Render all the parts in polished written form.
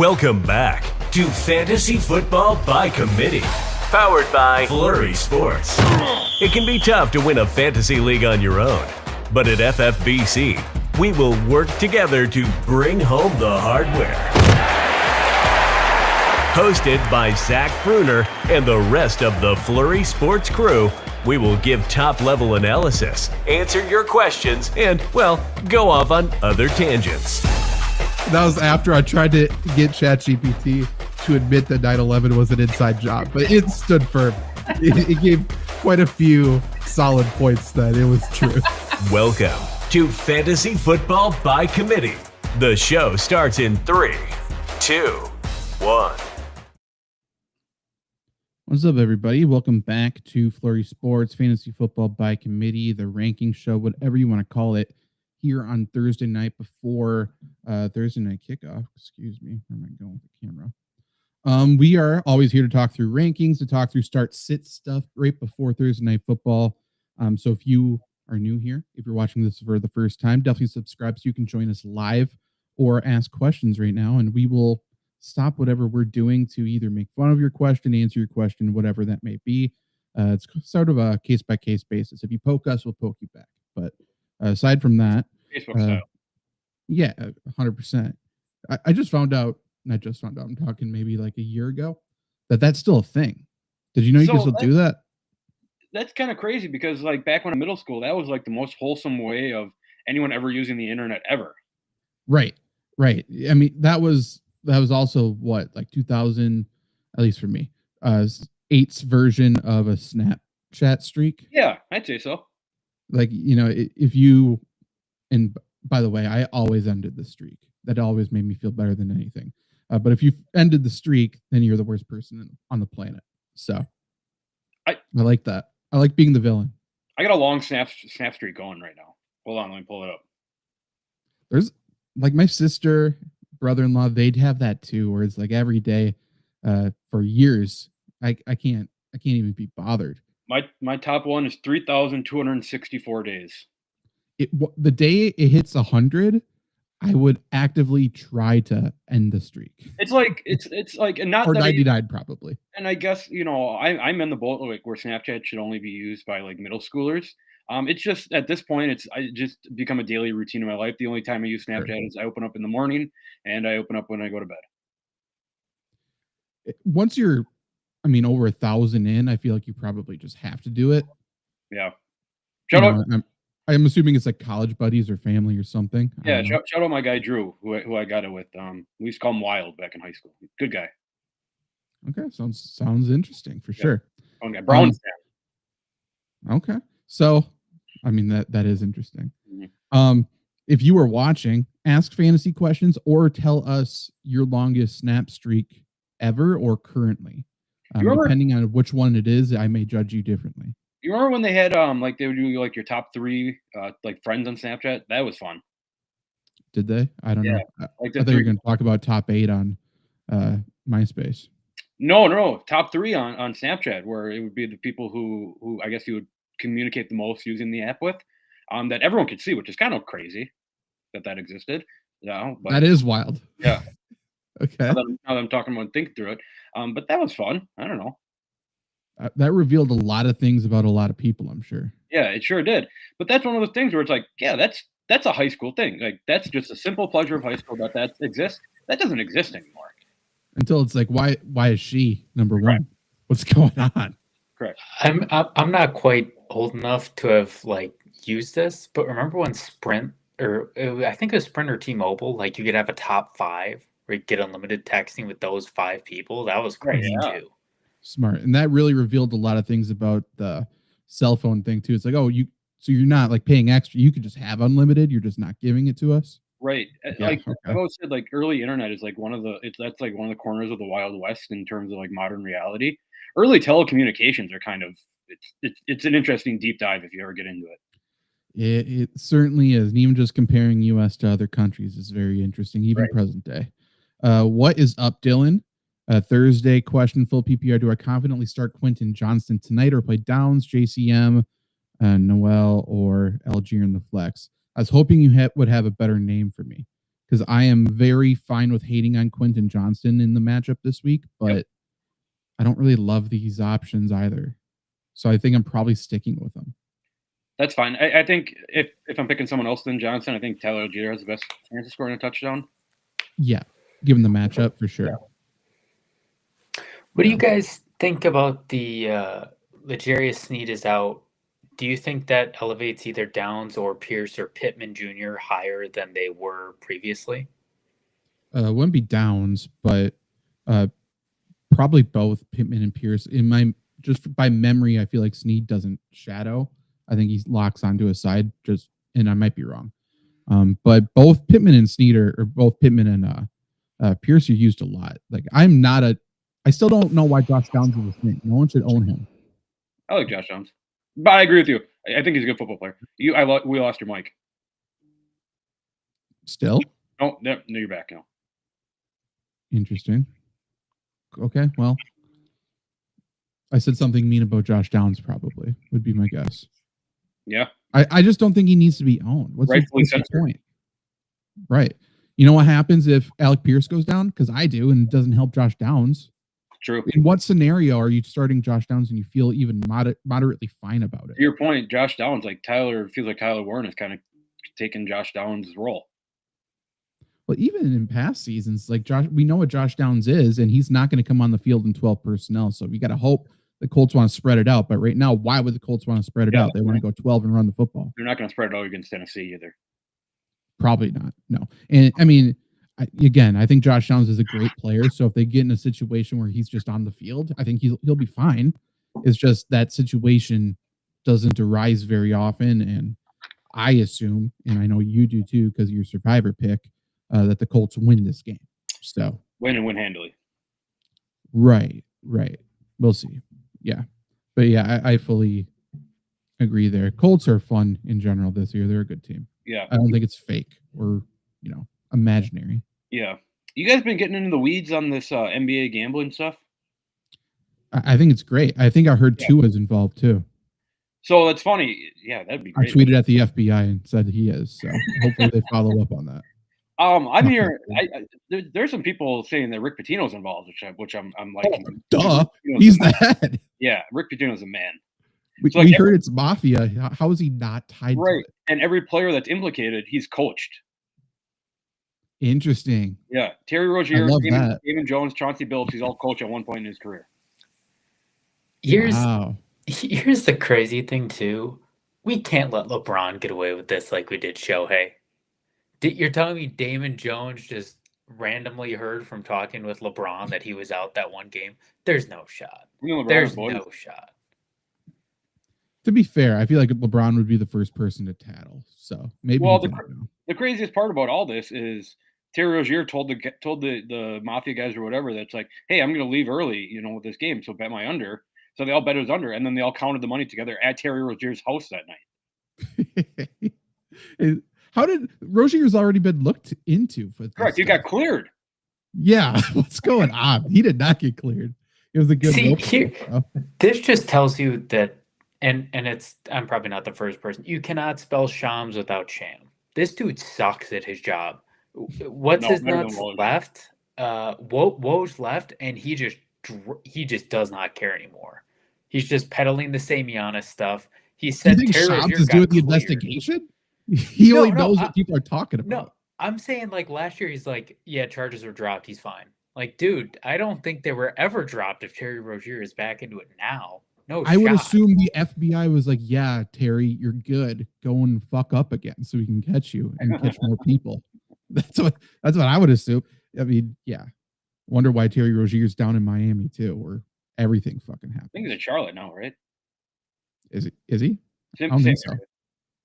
Welcome back to Fantasy Football by Committee, powered by Flurry Sports. It can be tough to win a fantasy league on your own, but at FFBC, we will work together to bring home the hardware. Hosted by Zach Bruner and the rest of the Flurry Sports crew, we will give top-level analysis, answer your questions, and, well, go off on other tangents. That was after I tried to get ChatGPT to admit that 9/11 was an inside job, but it stood firm. It gave quite a few solid points that it was true. Welcome to Fantasy Football by Committee. The show starts in 3, 2, 1. What's up, everybody? Welcome back to Flurry Sports, Fantasy Football by Committee, the ranking show, whatever you want to call it, here on Thursday night before Thursday night kickoff. Excuse me. Where am I going with the camera? We are always here to talk through rankings, to talk through start-sit stuff right before Thursday night football. So if you are new here, if you're watching this for the first time, definitely subscribe so you can join us live or ask questions right now, and we will stop whatever we're doing to either make fun of your question, answer your question, whatever that may be. It's sort of a case-by-case basis. If you poke us, we'll poke you back. But aside from that, Facebook style. Yeah, 100%. I just found out, not just found out, I'm talking maybe like a year ago, that's still a thing. Did you know you can still do that? That's kind of crazy because like back when in middle school, that was like the most wholesome way of anyone ever using the internet ever. Right. I mean, that was also what, like 2000, at least for me, 8's version of a Snapchat streak. Yeah, I'd say so. Like, you know, if you, and by the way, I always ended the streak. That always made me feel better than anything. But if you ended the streak, then you're the worst person on the planet. So I like that. I like being the villain. I got a long snap streak going right now. Hold on, let me pull it up. There's like my sister, brother-in-law, they'd have that too, where it's like every day for years. I can't even be bothered. My top one is 3,264 days. The day it hits 100, I would actively try to end the streak. It's like and not or 99 probably. And I guess, you know, I'm in the boat like where Snapchat should only be used by like middle schoolers. It's just at this point, I just become a daily routine in my life. The only time I use Snapchat is I open up in the morning and I open up when I go to bed. Once you're, over 1,000 in, I feel like you probably just have to do it. Yeah. I'm assuming it's like college buddies or family or something. Yeah, shout out my guy Drew, who I got it with. We used to call him Wild back in high school. Good guy. Okay, sounds interesting for sure. Okay, Brown fan. Okay, so that is interesting. Mm-hmm. If you were watching, ask fantasy questions or tell us your longest snap streak ever or currently. Depending on which one it is, I may judge you differently. You remember when they had like they would do like your top 3 like friends on Snapchat? That was fun. Did they? I don't know. Like I thought you were going to talk about top 8 on MySpace. No, top 3 on Snapchat, where it would be the people who I guess you would communicate the most using the app with, that everyone could see, which is kind of crazy that existed. No, but that is wild. Yeah. Okay. Now that I'm talking about and thinking through it, but that was fun. I don't know. That revealed a lot of things about a lot of people, I'm sure. Yeah, it sure did. But that's one of those things where it's like, yeah, that's a high school thing. Like that's just a simple pleasure of high school that exists. That doesn't exist anymore. Until it's like, why is she number one? What's going on? Correct. I'm not quite old enough to have like used this, but remember when Sprint I think it was Sprint or T-Mobile, like you could have a top 5 where you get unlimited texting with those 5 people. That was crazy too. Smart. And that really revealed a lot of things about the cell phone thing too. It's like, so you're not like paying extra. You could just have unlimited. You're just not giving it to us. Right. I've always said like early internet is like that's like one of the corners of the Wild West in terms of like modern reality. Early telecommunications are kind of, it's an interesting deep dive if you ever get into it. It certainly is. And even just comparing US to other countries is very interesting, even present day. What is up, Dylan? Thursday question, full PPR. Do I confidently start Quentin Johnston tonight or play Downs, JCM, Noel, or Algier in the flex? I was hoping you would have a better name for me because I am very fine with hating on Quentin Johnston in the matchup this week, but I don't really love these options either. So I think I'm probably sticking with them. That's fine. I think if I'm picking someone else than Johnson, I think Tyler Algier has the best chance of scoring a touchdown. Yeah, given the matchup for sure. What do you guys think about the L'Jarius Sneed is out? Do you think that elevates either Downs or Pierce or Pittman Jr. higher than they were previously? It wouldn't be Downs, but probably both Pittman and Pierce. Just by memory, I feel like Sneed doesn't shadow. I think he locks onto his side. And I might be wrong. But both Pittman and Sneed or both Pittman and Pierce are used a lot. Like I still don't know why Josh Downs is a thing. No one should own him. I like Josh Downs, but I agree with you. I think he's a good football player. We lost your mic. Still? Oh, no, you're back now. Interesting. Okay, well, I said something mean about Josh Downs. Probably would be my guess. Yeah. I just don't think he needs to be owned. What's the point? Right. You know what happens if Alec Pierce goes down? Because I do, and it doesn't help Josh Downs. True. In what scenario are you starting Josh Downs and you feel even moderately fine about it? To your point, Josh Downs, feels like Tyler Warren is kind of taking Josh Downs' role. Well, even in past seasons, like we know what Josh Downs is, and he's not going to come on the field in 12 personnel. So we got to hope the Colts want to spread it out. But right now, why would the Colts want to spread it out? They want to go 12 and run the football. They're not going to spread it out against Tennessee either. Probably not. No. And I mean, I think Josh Downs is a great player. So if they get in a situation where he's just on the field, I think he'll be fine. It's just that situation doesn't arise very often. And I assume, and I know you do too, because your survivor pick, that the Colts win this game. So win handily. Right. We'll see. Yeah. But yeah, I fully agree there. Colts are fun in general this year. They're a good team. Yeah. I don't think it's fake or, imaginary. Yeah. You guys been getting into the weeds on this NBA gambling stuff? I think it's great. I think I heard Tua's involved too. So that's funny. Yeah, that'd be great. I tweeted at the FBI and said he is. So hopefully they follow up on that. I'm hearing there's some people saying that Rick Pitino's involved, which I'm liking. Duh, he's the head. Yeah, Rick Pitino's a man. We heard it's mafia. How is he not tied to it? And every player that's implicated, he's coached. Interesting. Yeah, Terry Rozier, Damon Jones, Chauncey Billups, he's all coached at one point in his career. Here's the crazy thing too. We can't let LeBron get away with this like we did Shohei. You're telling me Damon Jones just randomly heard from talking with LeBron that he was out that one game? There's no shot. There's no shot. To be fair, I feel like LeBron would be the first person to tattle. So maybe. Well, the craziest part about all this is Terry Rozier told the mafia guys or whatever that's like, hey, I'm going to leave early, with this game, so bet my under. So they all bet it was under, and then they all counted the money together at Terry Rozier's house that night. How did Rozier's already been looked into for this? Correct. You got cleared. Yeah. What's going on? He did not get cleared. It was a good. This just tells you that, and I'm probably not the first person. You cannot spell Shams without Sham. This dude sucks at his job. His nuts left? Woj left, and he just does not care anymore. He's just peddling the same Giannis stuff. He said Shams is doing the investigation. He only knows what people are talking about. No, I'm saying like last year he's like, yeah, charges were dropped. He's fine. Like, dude, I don't think they were ever dropped if Terry Rozier is back into it now. No, I would assume the FBI was like, yeah, Terry, you're good. Go and fuck up again so we can catch you and catch more people. That's what I would assume. I mean, yeah. Wonder why Terry Rozier's down in Miami too, where everything fucking happens. I think he's in Charlotte now, right? Is he? I don't think so.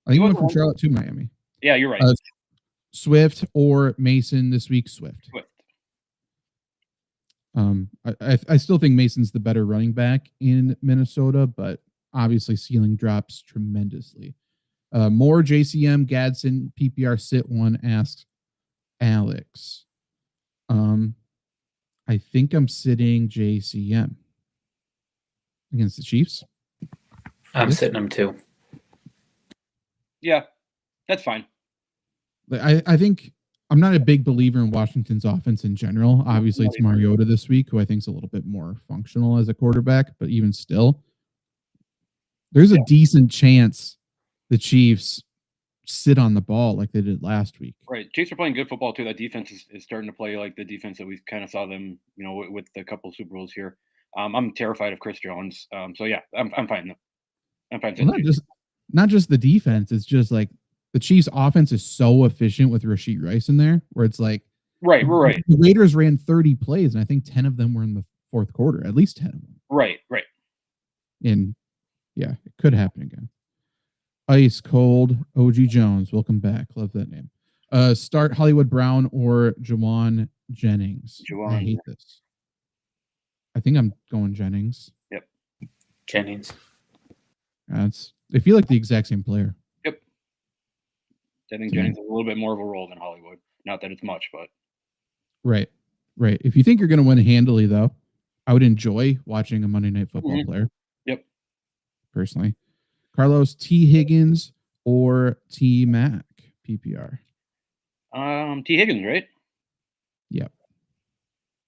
I think he went from Charlotte to Miami. Yeah, you're right. Swift or Mason this week. Swift. I still think Mason's the better running back in Minnesota, but obviously ceiling drops tremendously. More JCM Gadsden PPR sit one asks Alex. I think I'm sitting JCM against the Chiefs. I'm sitting him too. Yeah, that's fine. I think I'm not a big believer in Washington's offense in general. Obviously, it's Mariota this week, who I think is a little bit more functional as a quarterback, but even still, there's a decent chance the Chiefs sit on the ball like they did last week. Right. Chiefs are playing good football too. That defense is starting to play like the defense that we kind of saw them, with the couple Super Bowls here. I'm terrified of Chris Jones. So yeah, I'm fine though. I'm fine. Well, not just the defense. It's just like the Chiefs' offense is so efficient with Rashee Rice in there, where it's like right. The Raiders ran 30 plays, and I think 10 of them were in the fourth quarter. At least 10 of them. Right. And yeah, it could happen again. Ice cold. OG Jones, welcome back. Love that name. Start Hollywood Brown or Jawan Jennings. I hate this. I think I'm going Jennings. Yep. Jennings. They feel like the exact same player. Yep. I think Jennings has a little bit more of a role than Hollywood. Not that it's much, but right. If you think you're going to win handily, though, I would enjoy watching a Monday Night Football player. Yep. Personally, Carlos, T. Higgins or T. Mac PPR. T. Higgins, right? Yep.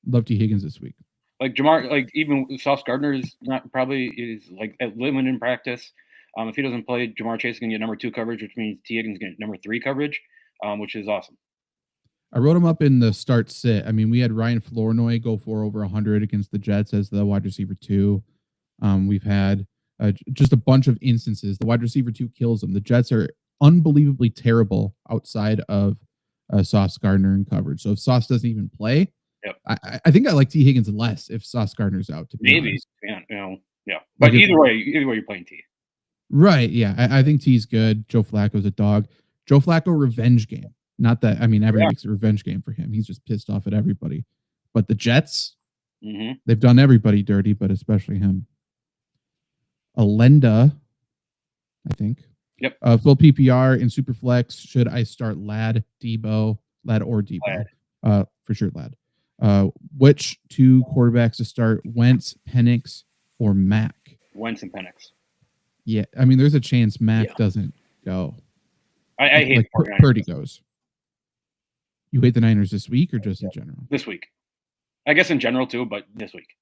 Love T. Higgins this week. Like Jamar, like even Sauce Gardner is like at limited in practice. If he doesn't play, Jamar Chase is going to get number 2 coverage, which means T. Higgins going to get number 3 coverage, which is awesome. I wrote him up in the start sit. I mean, we had Ryan Flournoy go for over 100 against the Jets as the wide receiver 2. We've had just a bunch of instances. The wide receiver 2 kills them. The Jets are unbelievably terrible outside of Sauce Gardner in coverage. So if Sauce doesn't even play, I think I like T. Higgins less if Sauce Gardner's out. To be honest. Yeah. But like either way, you're playing T. Right. Yeah. I think T's good. Joe Flacco's a dog. Joe Flacco revenge game. Not that, I mean, every week's a revenge game for him. He's just pissed off at everybody. But the Jets, they've done everybody dirty, but especially him. Alenda, I think. Yep. Full PPR in Superflex. Should I start Lad or Debo? For sure, Lad. Which 2 quarterbacks to start? Wentz, Penix, or Mac? Wentz and Penix. Yeah, I mean, there's a chance Mac doesn't go. I hate Purdy goes. You hate the Niners this week or just in general? This week. I guess in general too, but this week.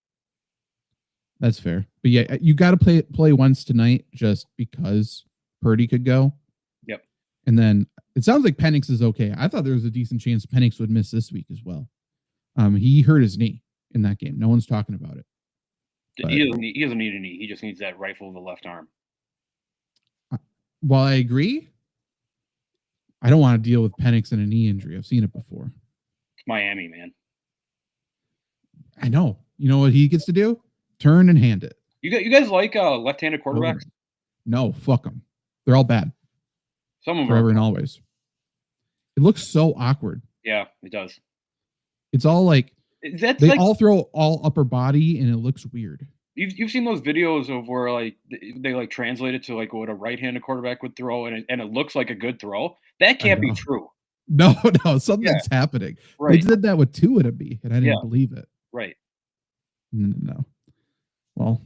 That's fair. But yeah, you got to play once tonight just because Purdy could go. Yep. And then it sounds like Penix is okay. I thought there was a decent chance Penix would miss this week as well. He hurt his knee in that game. No one's talking about it. He doesn't need a knee. He just needs that rifle of the left arm. While I agree, I don't want to deal with Penix and a knee injury. I've seen it before. It's Miami, man. I know. You know what he gets to do? Turn and hand it. You guys like left-handed quarterbacks? No, fuck them. They're all bad. Some of them forever and always. It looks so awkward. Yeah, it does. It's all like they all throw all upper body, and it looks weird. You've seen those videos of where like they like translate it to like what a right-handed quarterback would throw, and it looks like a good throw. That can't be true. No, something's happening. Right. They did that with Tua to me, and I didn't believe it. Right. No. Well,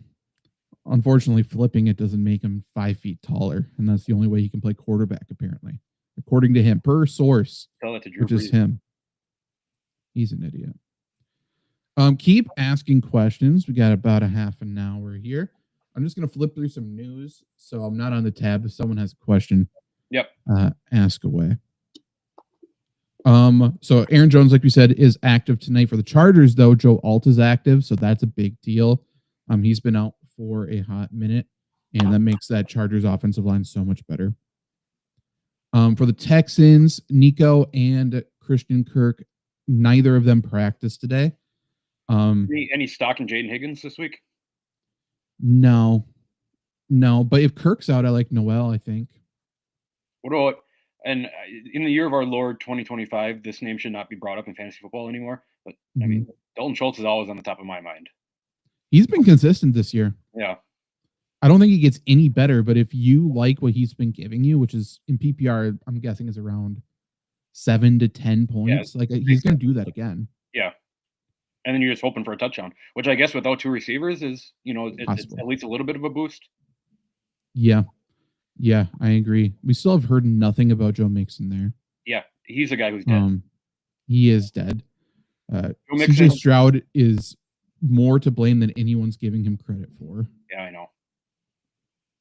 unfortunately, flipping it doesn't make him 5 feet taller, and that's the only way he can play quarterback, apparently, according to him, per source. Tell that to Drew Brees. Which is him. He's an idiot. Keep asking questions. We got about a half an hour here. I'm just going to flip through some news, so I'm not on the tab. If someone has a question, ask away. So Aaron Jones, like we said, is active tonight for the Chargers, though. Joe Alt is active, so that's a big deal. He's been out for a hot minute, and that makes that Chargers offensive line so much better. For the Texans, Nico and Christian Kirk, neither of them practiced today. Any stock in Jaden Higgins this week? No, but if Kirk's out, I like Noel, I think. What about, and in the year of our Lord 2025, this name should not be brought up in fantasy football anymore. But I mean, Dalton Schultz is always on the top of my mind. He's been consistent this year. Yeah. I don't think he gets any better, but if you like what he's been giving you, which is in PPR, I'm guessing is around 7 to 10 points, he's going to do that again. Yeah. And then you're just hoping for a touchdown, which I guess without 2 receivers is, it's at least a little bit of a boost. Yeah, I agree. We still have heard nothing about Joe Mixon there. Yeah, he's a guy who's dead. He is dead. Joe CJ Mixon. Stroud is more to blame than anyone's giving him credit for. Yeah, I know.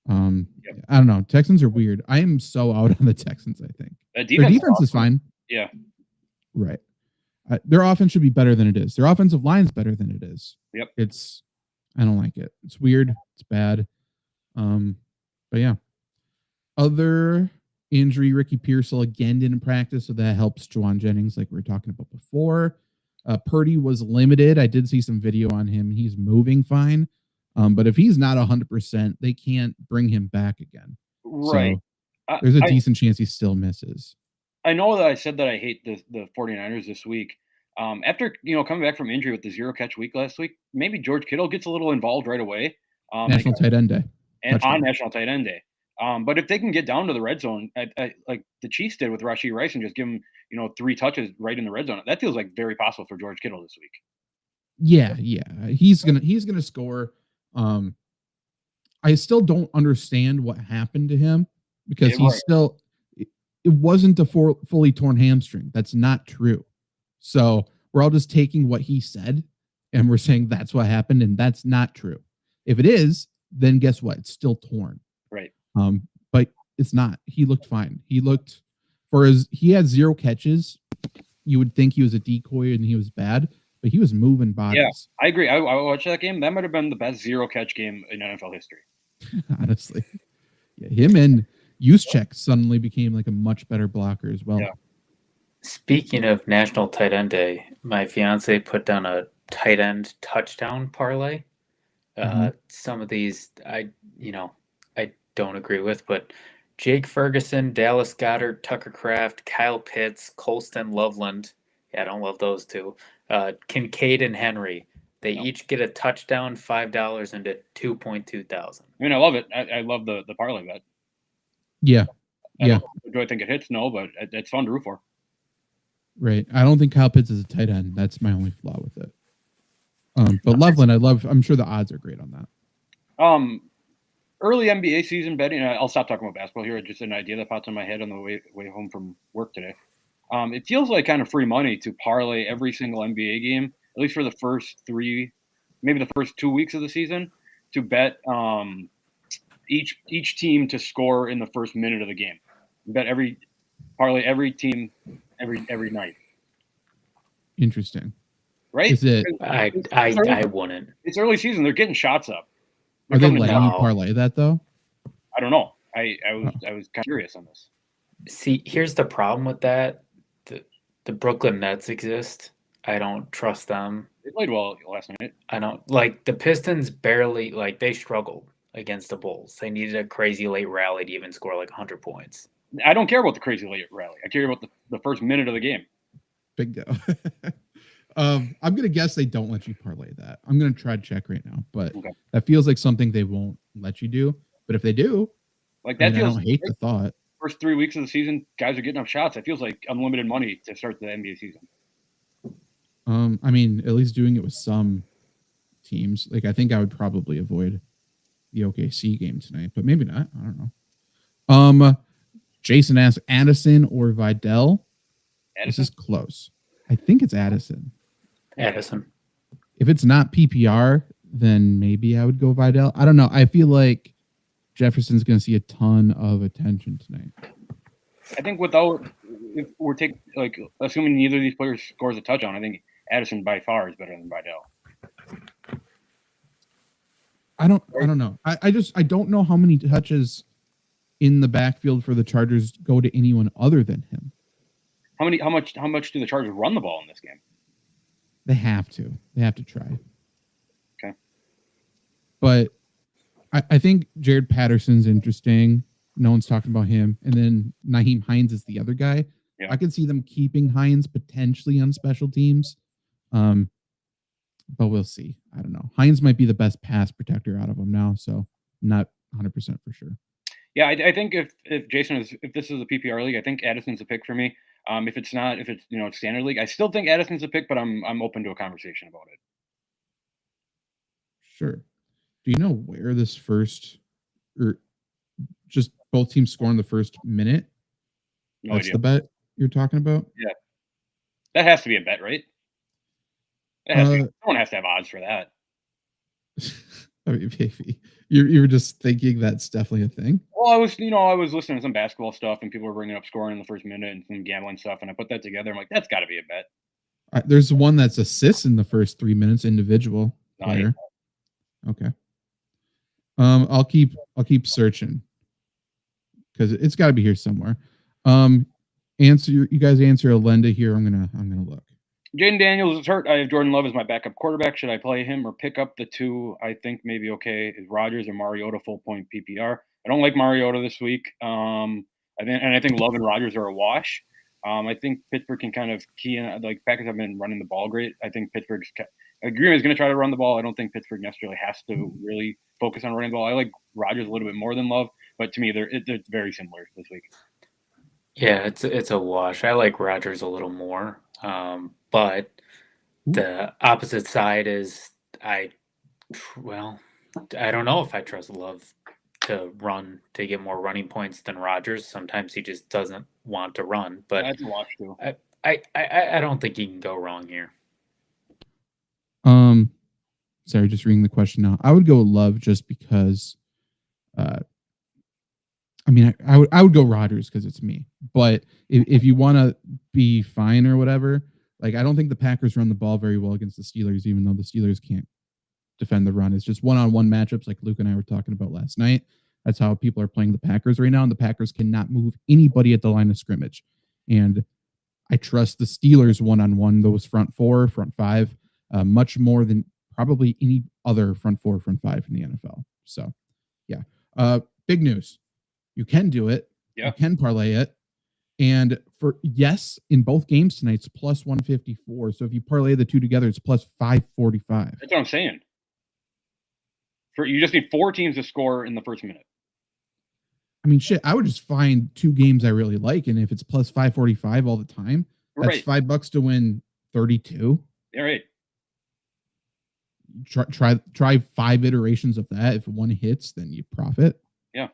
Yep. I don't know. Texans are weird. I am so out on the Texans, I think. Their defense is fine. Yeah. Right. Their offense should be better than it is. Their offensive line's better than it is. Yep. I don't like it. It's weird. It's bad. But yeah. Other injury, Ricky Pearsall again didn't practice, so that helps Juwan Jennings, like we were talking about before. Purdy was limited. I did see some video on him. He's moving fine. But if he's not 100%, they can't bring him back again. Right. So there's a decent chance he still misses. I know that I said that I hate the 49ers this week. After, coming back from injury with the 0-catch week last week, maybe George Kittle gets a little involved right away. National Tight End Day. And on National Tight End Day. But if they can get down to the red zone, like the Chiefs did with Rashee Rice and just give him, 3 touches right in the red zone, that feels like very possible for George Kittle this week. Yeah. He's gonna score. I still don't understand what happened to him because it wasn't a fully torn hamstring. That's not true. So we're all just taking what he said and we're saying that's what happened, and that's not true. If it is, then guess what? It's still torn. Right. But it's not. He looked fine. He had 0 catches. You would think he was a decoy and he was bad, but he was moving bodies. Yeah, I agree. I watched that game. That might have been the best 0-catch game in NFL history. Honestly. Yeah, him and Juszczyk suddenly became like a much better blocker as well. Yeah. Speaking of National Tight End Day, my fiance put down a tight end touchdown parlay. Some of these I don't agree with, but Jake Ferguson, Dallas Goedert, Tucker Kraft, Kyle Pitts, Colston, Loveland. Yeah, I don't love those two. Kincaid and Henry. They each get a touchdown, $5 into 2.2 thousand. I mean, I love it. I love the parlay bet. Yeah. Do I think it hits? No, but it's fun to root for. Right. I don't think Kyle Pitts is a tight end. That's my only flaw with it. But Loveland, I'm sure the odds are great on that. Early NBA season betting. I'll stop talking about basketball here. Just an idea that popped in my head on the way home from work today. It feels like kind of free money to parlay every single NBA game, at least for the first 3, maybe the first 2 weeks of the season, to bet each team to score in the first minute of the game. Parlay every team every night. Interesting. Right? Is it? I wouldn't. It's early season. They're getting shots up. Are they letting you parlay that though? I don't know. I was kind of curious on this. See, here's the problem with that. The Brooklyn Nets exist. I don't trust them. They played well last night. I don't like the Pistons barely, they struggled against the Bulls. They needed a crazy late rally to even score 100 points. I don't care about the crazy late rally. I care about the first minute of the game. Bingo. I'm going to guess they don't let you parlay that. I'm going to try to check right now, but that feels like something they won't let you do. But if they do, I don't hate the thought. First 3 weeks of the season, guys are getting up shots. It feels like unlimited money to start the NBA season. I mean, at least doing it with some teams. I think I would probably avoid the OKC game tonight, but maybe not. I don't know. Jason asks Addison or Vidal. This is close. I think it's Addison. Addison. If it's not PPR, then maybe I would go Vidal. I don't know. I feel like Jefferson's going to see a ton of attention tonight. I think if we're assuming neither of these players scores a touchdown, I think Addison by far is better than Vidal. I don't know. I don't know how many touches in the backfield for the Chargers go to anyone other than him. How much do the Chargers run the ball in this game? They have to. They have to try. Okay. But I think Jared Patterson's interesting. No one's talking about him. And then Nyheim Hines is the other guy. Yeah. I could see them keeping Hines potentially on special teams. But we'll see. I don't know. Hines might be the best pass protector out of them now, so not 100% for sure. Yeah, I think if this is a PPR league, I think Addison's a pick for me. If it's standard league, I still think Addison's a pick, but I'm open to a conversation about it. Sure. Do you know where this first, or just both teams score in the first minute? No That's idea. The bet you're talking about? Yeah. That has to be a bet, right? It has to be. Someone has to have odds for that. I mean, maybe you were just thinking that's definitely a thing. Well, I was listening to some basketball stuff, and people were bringing up scoring in the first minute and some gambling stuff, and I put that together. I'm like, that's got to be a bet. There's one that's assists in the first 3 minutes, individual player. Okay. I'll keep searching because it's got to be here somewhere. You guys answer Alenda here. I'm gonna look. Jaden Daniels is hurt. I have Jordan Love as my backup quarterback. Should I play him or pick up the two? I think maybe okay is Rodgers or Mariota full point PPR. I don't like Mariota this week. I think Love and Rodgers are a wash. I think Pittsburgh can kind of key in. Like Packers have been running the ball great. I think Green Bay is going to try to run the ball. I don't think Pittsburgh necessarily has to really focus on running the ball. I like Rodgers a little bit more than Love, but to me, they're very similar this week. Yeah, it's a wash. I like Rodgers a little more, but the opposite side is I don't know if I trust Love to run to get more running points than Rodgers. Sometimes he just doesn't want to run, but I can watch too. I don't think he can go wrong here. Sorry, just reading the question now. I would go Love just because. I mean, I would go Rodgers because it's me. But if you want to be fine or whatever, like I don't think the Packers run the ball very well against the Steelers, even though the Steelers can't defend the run. It's just one-on-one matchups like Luke and I were talking about last night. That's how people are playing the Packers right now, and the Packers cannot move anybody at the line of scrimmage. And I trust the Steelers one-on-one, those front four, front five, much more than probably any other front four, front five in the NFL. So, yeah. Big news. You can do it. Yeah. You can parlay it. And in both games tonight, it's plus 154. So if you parlay the two together, it's plus 545. That's what I'm saying. You just need 4 teams to score in the first minute. I mean, shit, I would just find 2 games I really like. And if it's plus 545 all the time, that's $5 to win 32. Yeah, right. Try 5 iterations of that. If one hits, then you profit. Yeah.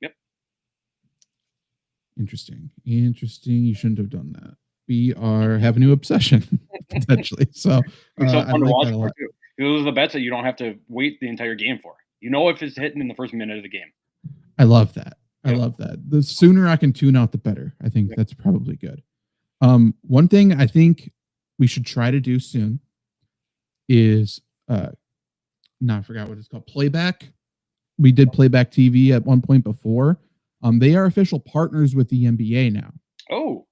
Yep. Interesting. You shouldn't have done that. We have a new obsession potentially. So it's so fun to watch for too. Those are the bets that you don't have to wait the entire game for. You know if it's hitting in the first minute of the game. I love that. I love that. The sooner I can tune out, the better. I think that's probably good. One thing I think we should try to do soon is I forgot what it's called. Playback. We did Playback TV at one point before. They are official partners with the NBA now. Oh.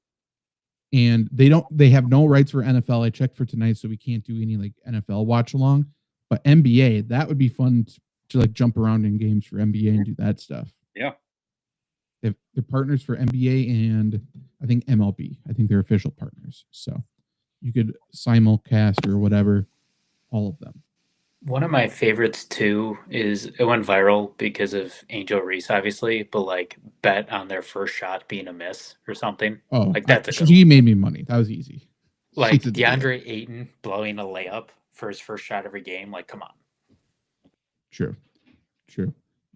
And they have no rights for NFL. I checked for tonight, so we can't do any like NFL watch along. But NBA, that would be fun to like jump around in games for NBA and do that stuff. Yeah. They're partners for NBA and I think MLB. I think they're official partners. So you could simulcast or whatever, all of them. One of my favorites too is it went viral because of Angel Reese, obviously, but like bet on their first shot being a miss or something. Oh, like that's she made me money. That was easy. Like DeAndre Ayton blowing a layup for his first shot every game. Like, come on. True.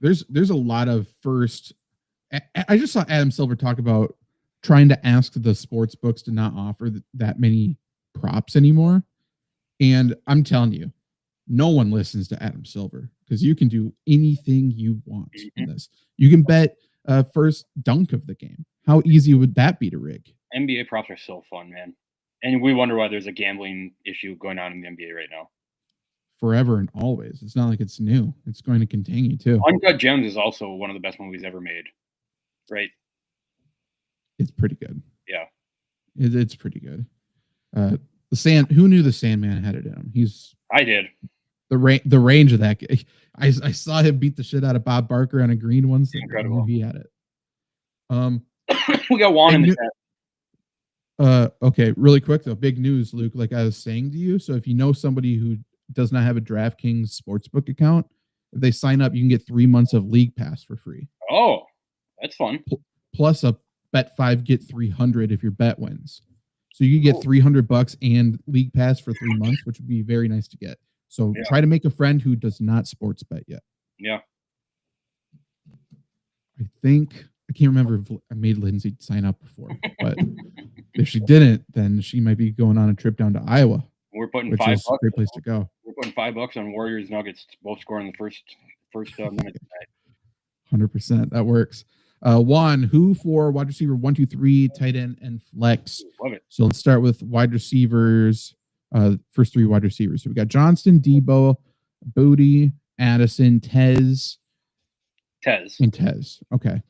There's a lot of first. I just saw Adam Silver talk about trying to ask the sports books to not offer that many props anymore. And I'm telling you, no one listens to Adam Silver because you can do anything you want in this. You can bet first dunk of the game. How easy would that be to rig? NBA props are so fun, man. And we wonder why there's a gambling issue going on in the NBA right now. Forever and always. It's not like it's new. It's going to continue too. Uncut Gems is also one of the best movies ever made. Right? It's pretty good. Yeah. It's pretty good. Who knew the Sandman had it in him? I did. The range of that guy. I saw him beat the shit out of Bob Barker on a green once. Incredible. He had it. We got Juan in the chat. Okay, really quick though. Big news, Luke. Like I was saying to you, so if you know somebody who does not have a DraftKings sportsbook account, if they sign up, you can get 3 months of League Pass for free. Oh, that's fun. Plus a bet 5 get 300 if your bet wins. So you can get $300 and League Pass for 3 months, which would be very nice to get. So try to make a friend who does not sports bet yet. Yeah. I can't remember if I made Lindsay sign up before, but If she didn't, then she might be going on a trip down to Iowa, We're putting which $5. is a great place to go. We're putting $5 on Warriors Nuggets both scoring the first minute. 100%. That works. Juan, who for wide receiver 1, 2, 3, tight end, and flex? Love it. So let's start with wide receivers. First 3 wide receivers. So we got Johnston, Debo, Booty, Addison, Tez. And Tez. Okay.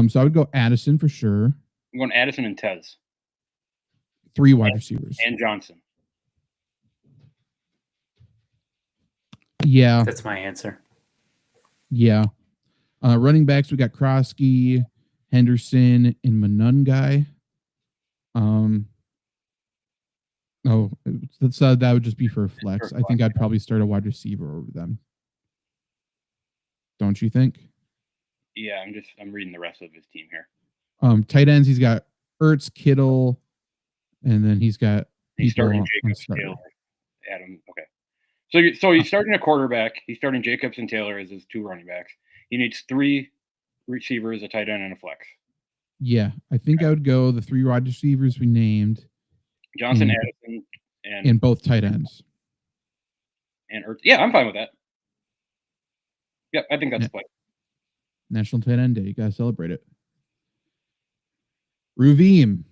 So I would go Addison for sure. I'm going Addison and Tez. 3 wide receivers. And Johnson. Yeah. That's my answer. Yeah. Running backs, we got Krosky, Henderson, and Manungai. That would just be for a flex. I think I'd probably start a wide receiver over them. Don't you think? Yeah, I'm reading the rest of his team here. Tight ends, he's got Ertz, Kittle, and then he's starting Jacobs, Taylor, Adam. Okay. So he's starting a quarterback. He's starting Jacobs and Taylor as his 2 running backs. He needs 3 receivers, a tight end, and a flex. Yeah, I think I would go the 3 wide receivers we named. Johnson, Addison, and both tight ends. And Ertz. Yeah, I'm fine with that. Yeah, I think that's play. National Tight End Day. You got to celebrate it. Ruvim,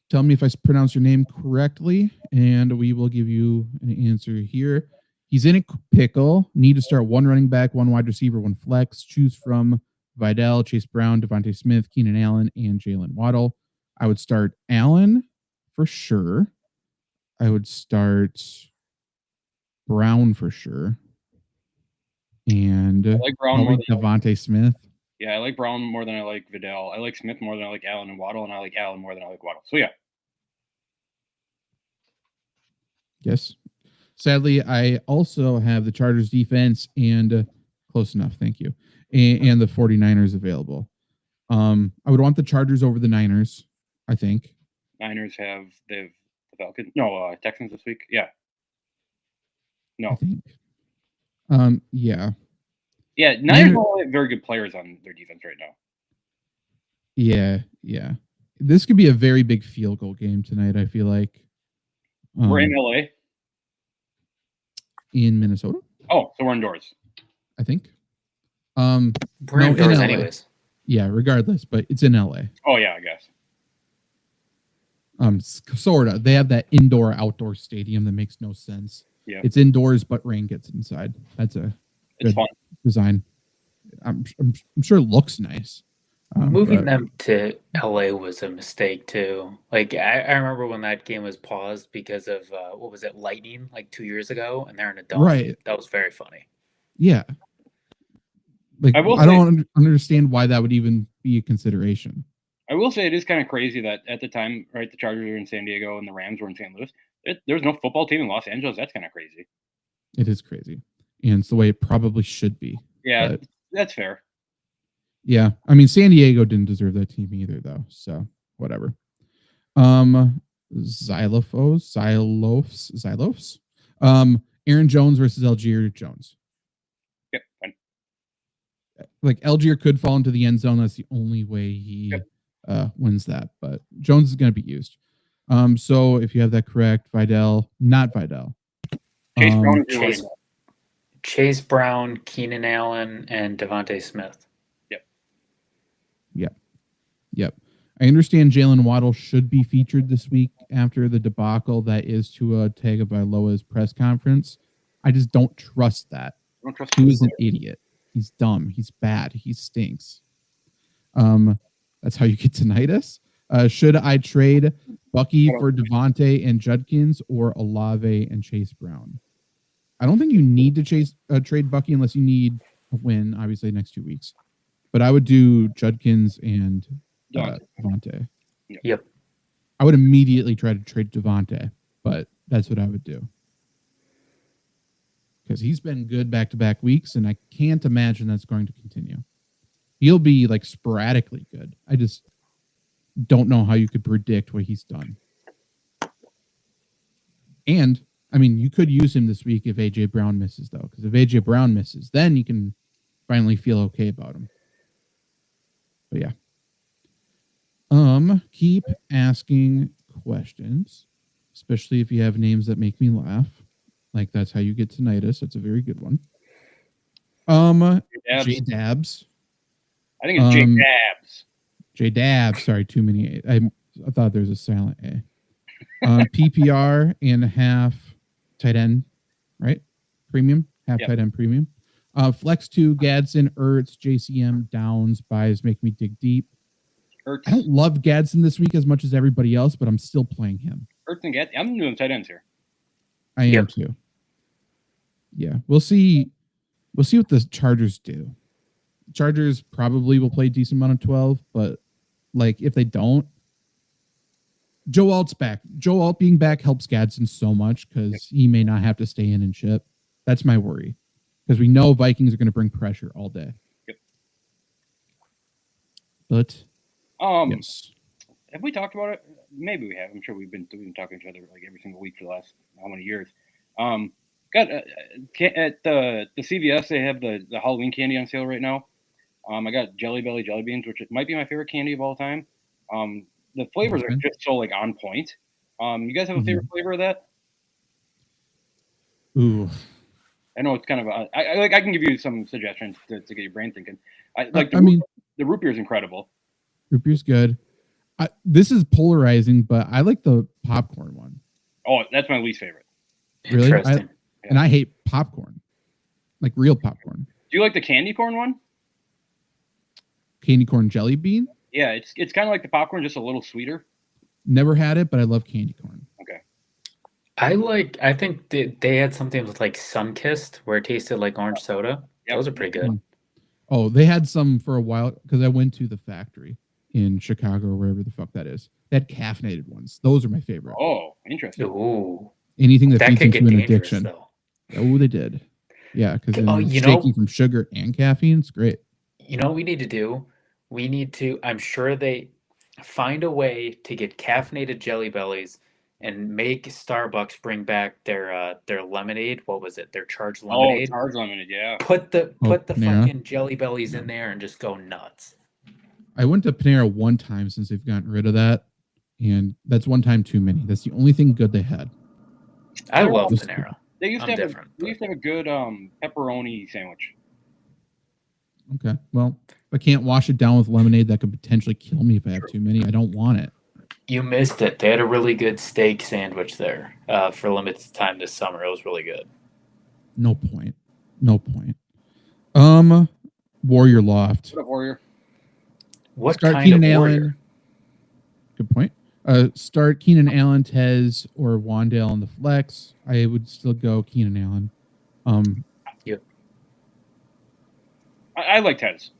tell me if I pronounce your name correctly, and we will give you an answer here. He's in a pickle. Need to start 1 running back, 1 wide receiver, 1 flex. Choose from Vidal, Chase Brown, Devontae Smith, Keenan Allen, and Jalen Waddle. I would start Allen for sure. I would start Brown for sure. And I like Brown more than Devontae Smith. Yeah, I like Brown more than I like Vidal. I like Smith more than I like Allen and Waddle, and I like Allen more than I like Waddle. So yeah. Yes. Sadly, I also have the Chargers defense and close enough. Thank you. And the 49ers available. I would want the Chargers over the Niners, I think. Niners have the Falcons. No, Texans this week. Yeah. No. I think. Yeah. Yeah, Niners don't have very good players on their defense right now. Yeah. This could be a very big field goal game tonight, I feel like. We're in LA. In Minnesota? Oh, so we're indoors. I think. We're indoors anyways. Yeah, regardless, but it's in LA. Oh yeah, I guess. Sort of. They have that indoor-outdoor stadium that makes no sense. Yeah. It's indoors, but rain gets inside. That's a good design. I'm sure it looks nice. Moving them to LA was a mistake too. Like I remember when that game was paused because of what was it, lightning, like 2 years ago, and they're in a dome. Right. That was very funny. Yeah. Like I don't understand why that would even be a consideration. I will say it is kind of crazy that at the time, right, the Chargers were in San Diego and the Rams were in St. Louis. There's no football team in Los Angeles. That's kind of crazy. It is crazy. And it's the way it probably should be. Yeah, that's fair. Yeah. I mean, San Diego didn't deserve that team either, though. So, whatever. Xylofs. Aaron Jones versus Algier Jones. Yep, fine. Like, Algier could fall into the end zone. That's the only way he wins that. But Jones is going to be used. So, if you have that correct, not Vidal. Chase Brown, Keenan Allen, and Devontae Smith. Yep. I understand Jalen Waddle should be featured this week after the debacle that is Tua Tagovailoa's press conference. I just don't trust that. He was an idiot. He's dumb. He's bad. He stinks. That's how you get tinnitus. Should I trade Bucky for Devontae and Judkins or Olave and Chase Brown? I don't think you need to trade Bucky unless you need a win, obviously, next 2 weeks. But I would do Judkins and Devontae. Yep. I would immediately try to trade Devontae, but that's what I would do. Because he's been good back-to-back weeks, and I can't imagine that's going to continue. He'll be, like, sporadically good. I just don't know how you could predict what he's done. And, I mean, you could use him this week if A.J. Brown misses, though. Because if A.J. Brown misses, then you can finally feel okay about him. But yeah. Keep asking questions, especially if you have names that make me laugh. Like that's how you get tinnitus. That's a very good one. J Dabs. I think it's J Dabs. J Dabs. Sorry, too many. I thought there was a silent A. PPR and half tight end, right? Premium, half tight end premium. Flex 2, Gadsden, Ertz, JCM, Downs, buys make me dig deep. Ertz. I don't love Gadsden this week as much as everybody else, but I'm still playing him. Ertz and Gadsden. I'm doing tight ends here. I am too. Yeah, we'll see. We'll see what the Chargers do. Chargers probably will play a decent amount of 12, but like if they don't, Joe Alt's back. Joe Alt being back helps Gadsden so much because he may not have to stay in and ship. That's my worry because we know Vikings are going to bring pressure all day. Yep. But yes. Have we talked about it? Maybe we have. I'm sure we've been talking to each other like every single week for the last how many years. Got at the CVS they have the Halloween candy on sale right now. I got Jelly Belly jelly beans, which might be my favorite candy of all time. The flavors are just so like on point. You guys have a favorite flavor of that? Ooh, I know it's kind of I can give you some suggestions to get your brain thinking. The root beer is incredible. Root beer's good. This is polarizing, but I like the popcorn one. Oh, that's my least favorite. Really? Interesting. And I hate popcorn, like real popcorn. Do you like the candy corn one? Candy corn jelly bean? Yeah, it's kind of like the popcorn, just a little sweeter. Never had it, but I love candy corn. Okay. I think they had something with like Sunkissed where it tasted like orange soda. Yep. Those are pretty good. Oh, they had some for a while because I went to the factory in Chicago or wherever the fuck that is. They had caffeinated ones. Those are my favorite. Oh, interesting. Ooh. Anything that feeds could into get an dangerous, addiction. though. Oh, they did. Yeah, because you shaking from sugar and caffeine, it's great. You know what we need to do? We need to, I'm sure they find a way to get caffeinated Jelly Bellies and make Starbucks bring back their lemonade. What was it? Their Charged lemonade. Oh, Charged lemonade, yeah. Put the fucking Jelly Bellies in there and just go nuts. I went to Panera one time since they've gotten rid of that, and that's one time too many. That's the only thing good they had. I love Panera. They used to have a good pepperoni sandwich. Okay, well, if I can't wash it down with lemonade, that could potentially kill me if I have too many. I don't want it. You missed it. They had a really good steak sandwich there for limited time this summer. It was really good. No point. Warrior Loft. What up, Warrior? What start kind Keenan of Warrior? Allen. Good point. Start Keenan Allen, Tez, or Wandale on the flex. I would still go Keenan Allen. Yep. I like Tez.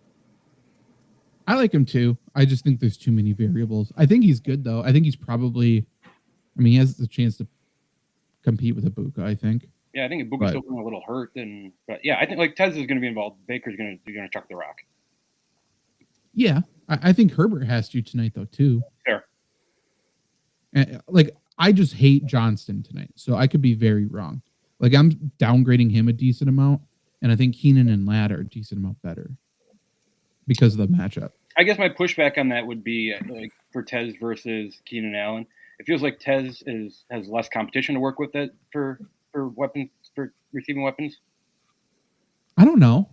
I like him too. I just think there's too many variables. I think he's good though. I think he's probably. I mean, he has the chance to compete with Ibuka. I think. Yeah, I think Ibuka's still being a little hurt, but yeah, I think like Tez is going to be involved. Baker's going to chuck the rock. Yeah, I think Herbert has to tonight though too. Sure. And, like I just hate Johnston tonight, so I could be very wrong. Like I'm downgrading him a decent amount, and I think Keenan and Ladd are a decent amount better because of the matchup. I guess my pushback on that would be like for Tez versus Keenan Allen. It feels like Tez has less competition to work with it for weapons, for receiving weapons. I don't know.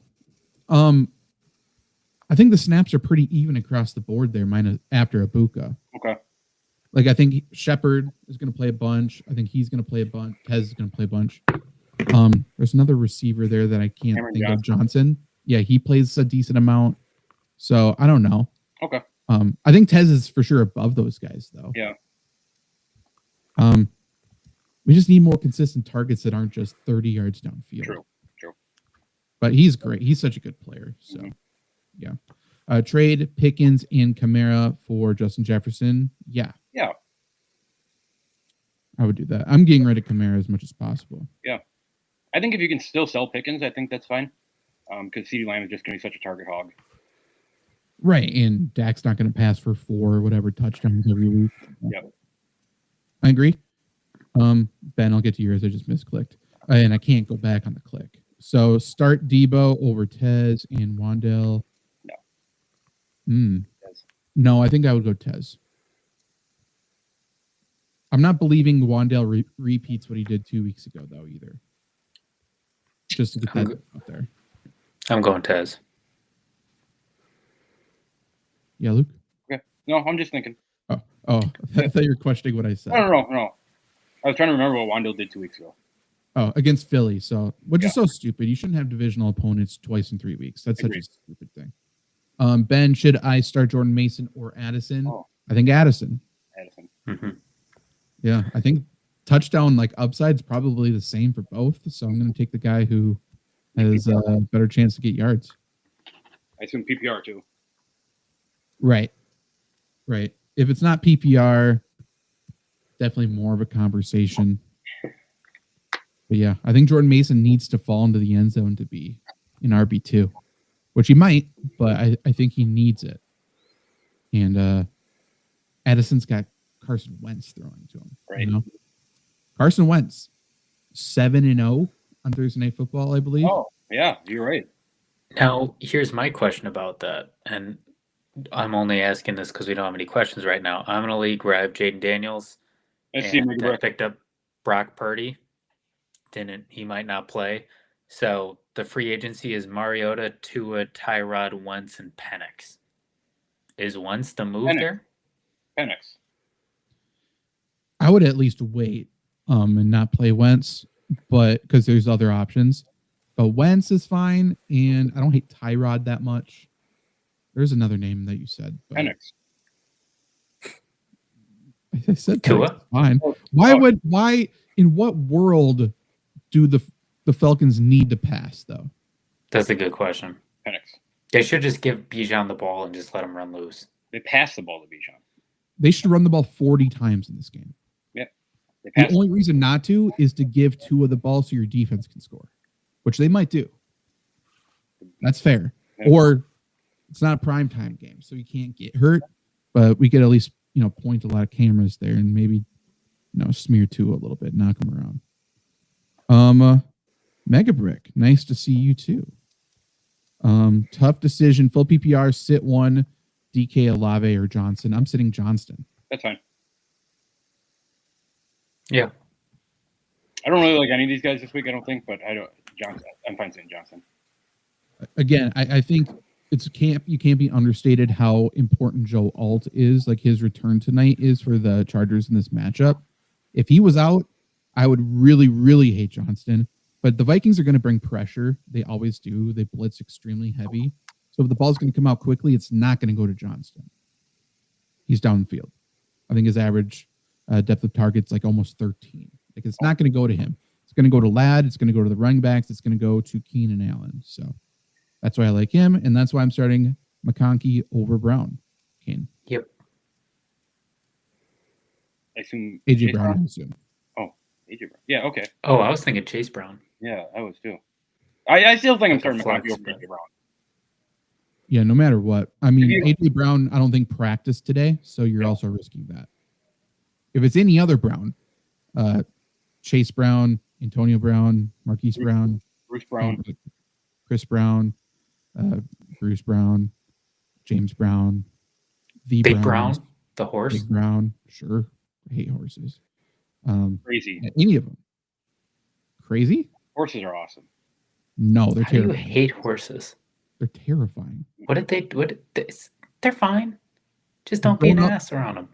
I think the snaps are pretty even across the board there, minus after Ibuka. Okay. Like I think Shepard is going to play a bunch. I think he's going to play a bunch. Tez is going to play a bunch. There's another receiver there that I can't think of. Johnson. Yeah, he plays a decent amount. So I don't know. Okay. I think Tez is for sure above those guys though. Yeah. We just need more consistent targets that aren't just 30 yards downfield. True. But he's great. He's such a good player. So yeah. Trade Pickens and Kamara for Justin Jefferson. Yeah. Yeah. I would do that. I'm getting rid of Kamara as much as possible. Yeah. I think if you can still sell Pickens, I think that's fine. Because CeeDee Lamb is just going to be such a target hog. Right. And Dak's not going to pass for 4 or whatever touchdowns every week. Yep. I agree. Ben, I'll get to yours. I just misclicked. And I can't go back on the click. So start Debo over Tez and Wandale. No. No, I think I would go Tez. I'm not believing Wandale repeats what he did 2 weeks ago, though, either. Just to get that out there. I'm going Tez. Yeah, Luke? Okay. No, I'm just thinking. Oh, I thought you were questioning what I said. No. I was trying to remember what Wandale did 2 weeks ago. Oh, against Philly. Which is so stupid. You shouldn't have divisional opponents twice in 3 weeks. That's such a stupid thing. Ben, should I start Jordan Mason or Addison? Oh. I think Addison. Mm-hmm. Yeah, I think touchdown upside's probably the same for both. So I'm going to take the guy who has a better chance to get yards. I assume PPR too. Right. If it's not PPR, definitely more of a conversation. But yeah, I think Jordan Mason needs to fall into the end zone to be an RB2, which he might, but I think he needs it. And Addison's got Carson Wentz throwing to him. Right. Carson Wentz, 7-0 on Thursday Night Football, I believe. Oh, yeah, you're right. Now, here's my question about that. And I'm only asking this because we don't have any questions right now. I'm in a league where I have Jaden Daniels. And I picked up Brock Purdy. He might not play. So the free agency is Mariota, Tua, Tyrod, Wentz, and Penix. Is Wentz the move there? Penix. I would at least wait and not play Wentz, but because there's other options. But Wentz is fine, and I don't hate Tyrod that much. There's another name that you said. Penix. I said Tua. Fine. Why? In what world do the Falcons need to pass though? That's a good question. Penix. They should just give Bijan the ball and just let him run loose. They pass the ball to Bijan. They should run the ball 40 times in this game. Yeah. The only reason not to is to give Tua the ball so your defense can score, which they might do. That's fair. Yeah. Or it's not a primetime game, so you can't get hurt, but we could at least point a lot of cameras there and maybe smear Tua a little bit, knock him around. Mega Brick, nice to see you too. Tough decision. Full PPR, sit one, DK, Olave, or Johnson. I'm sitting Johnston. That's fine. Yeah. I don't really like any of these guys this week, I don't think, but I'm fine saying Johnson. Again, I think you can't be understated how important Joe Alt is. Like his return tonight is for the Chargers in this matchup. If he was out, I would really, really hate Johnston. But the Vikings are going to bring pressure. They always do. They blitz extremely heavy. So if the ball's going to come out quickly, it's not going to go to Johnston. He's downfield. I think his average depth of target's almost 13. It's not going to go to him. It's going to go to Ladd. It's going to go to the running backs. It's going to go to Keenan Allen. So that's why I like him, and that's why I'm starting McConkey over Brown. Kane. Yep. I assume AJ Brown. I assume. Oh, AJ Brown. Yeah, okay. Oh, I was thinking Chase Brown. Yeah, I was too. I still think I'm starting McConkey over AJ Brown. Yeah, no matter what. I mean, AJ Brown, I don't think practiced today, so you're also risking that. If it's any other Brown, Chase Brown, Antonio Brown, Marquise Brown, Bruce Brown, Chris Brown, Bruce Brown, James Brown, Big Brown, the horse. Big Brown, sure. I hate horses. Crazy. Any of them. Crazy? Horses are awesome. No, they're terrifying. How do you hate horses? They're terrifying. They're fine. Just don't be an ass around them.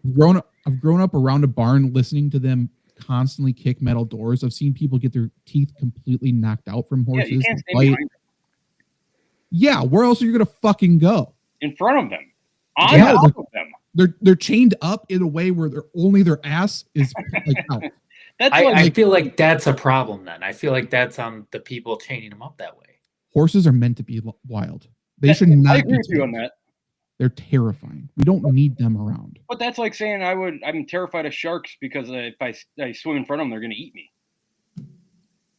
I've grown up around a barn listening to them constantly kick metal doors. I've seen people get their teeth completely knocked out from horses. Yeah, you can't stand behind them. Yeah, where else are you gonna fucking go? In front of them. On top of them. They're chained up in a way where only their ass is out. I feel like that's a problem then. I feel like that's on the people chaining them up that way. Horses are meant to be wild. They should not. I agree with you on that. They're terrifying. We don't need them around. But that's like saying I'm terrified of sharks because if I swim in front of them, they're going to eat me.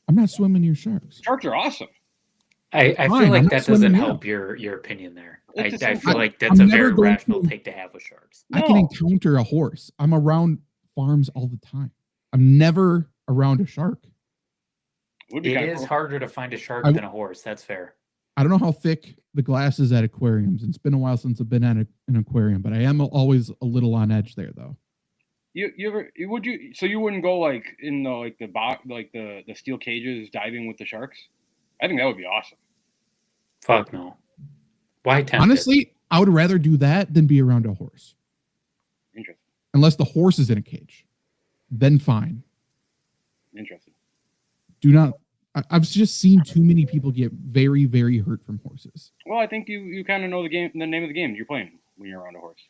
I'm not swimming near sharks. Sharks are awesome. I feel like that doesn't help your opinion there. I feel like that's a very rational take to have with sharks. I can encounter a horse. I'm around farms all the time. I'm never around a shark. It is harder to find a shark than a horse. That's fair. I don't know how thick the glass is at aquariums. It's been a while since I've been at an aquarium, but I am always a little on edge there, though. So you wouldn't go like in the box, like the steel cages diving with the sharks? I think that would be awesome. Fuck no. Why tempt it? Honestly, I would rather do that than be around a horse. Interesting. Unless the horse is in a cage, then fine. Interesting. Do not. I've just seen too many people get very, very hurt from horses. Well, I think you kind of know the name of the game you're playing when you're around a horse.